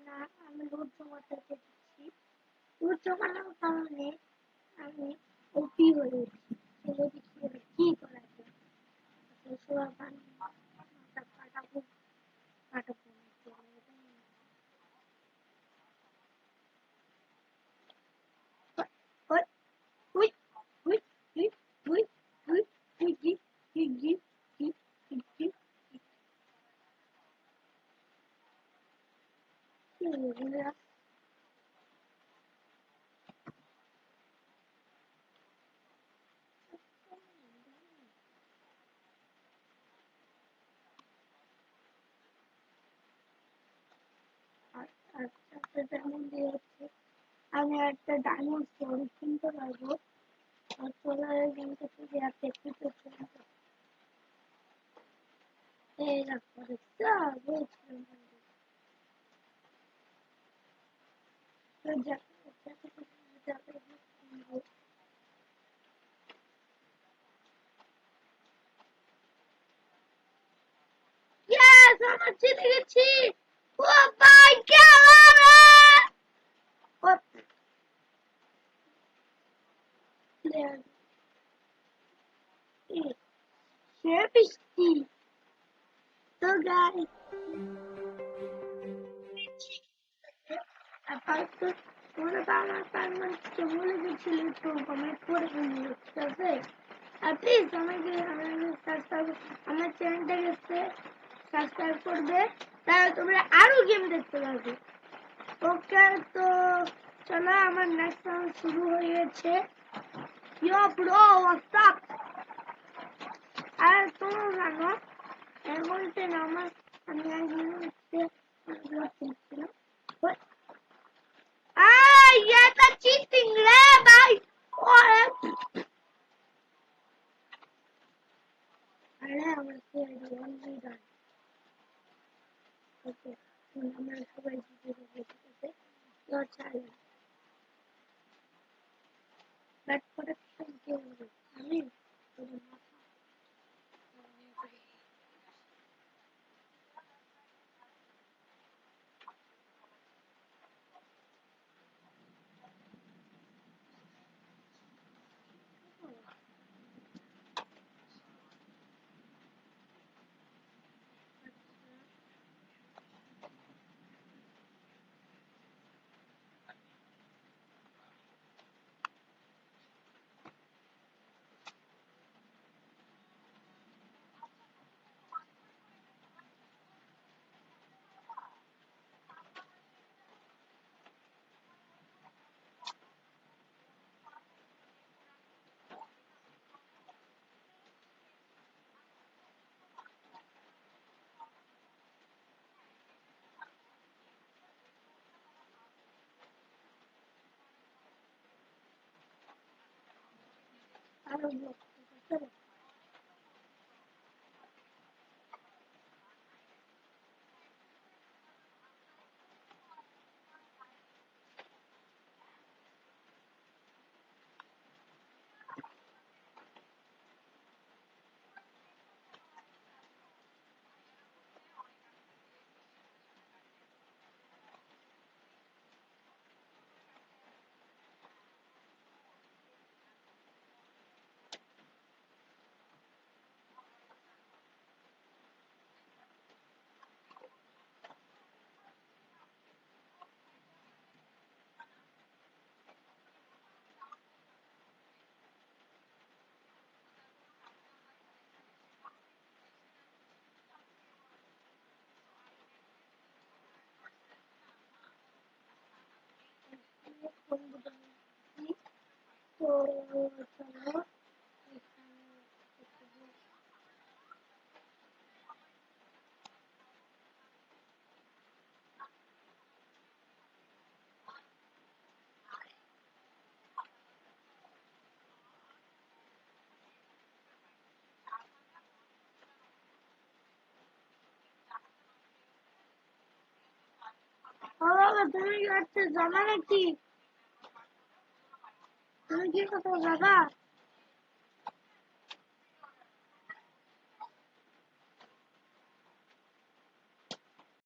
না, আমি লোড জমাতে চেয়েছি। লোড জমানোর কারণে আমি ওপি হয়ে উঠছি। কি করা যায়? সবার মাথা কাটাবো কাটাবো আমি একটা ডায়মন্ড স্টোন কিনতে পারবো। আর সোলারের গেমটা যদি আপনি একটু এই রাখতে Yes, আমার জিতে গেছি। ও ভাই বৃষ্টি তো গাইস তোমরা তো আমার পারফরমেন্সকে বলে গেছিলে তো কমেন্ট করে দিও, ঠিক আছে? আর প্লিজ আমাকে আমার চ্যানেলটাকে সাবস্ক্রাইব করবে, তাহলে তোমরা আরো গেম দেখতে পারবে। ওকে, তো চলো আমার নেক্সট রাউন্ড শুরু হয়ে গেছে। ইয়ো ব্রো, হোয়াটস আপ? আর তোমরা জানো এর মধ্যে আমার আমি একদিন ये तो चीटिंग रे भाई। अरे हमसे वन भी डाल ओके हमारे सबाई जीते तो अच्छा है बैट प्रोटेक्शन के हमें तो चलो তুমি কি করছো জানা নাকি? তুমি কি করছো দাদা?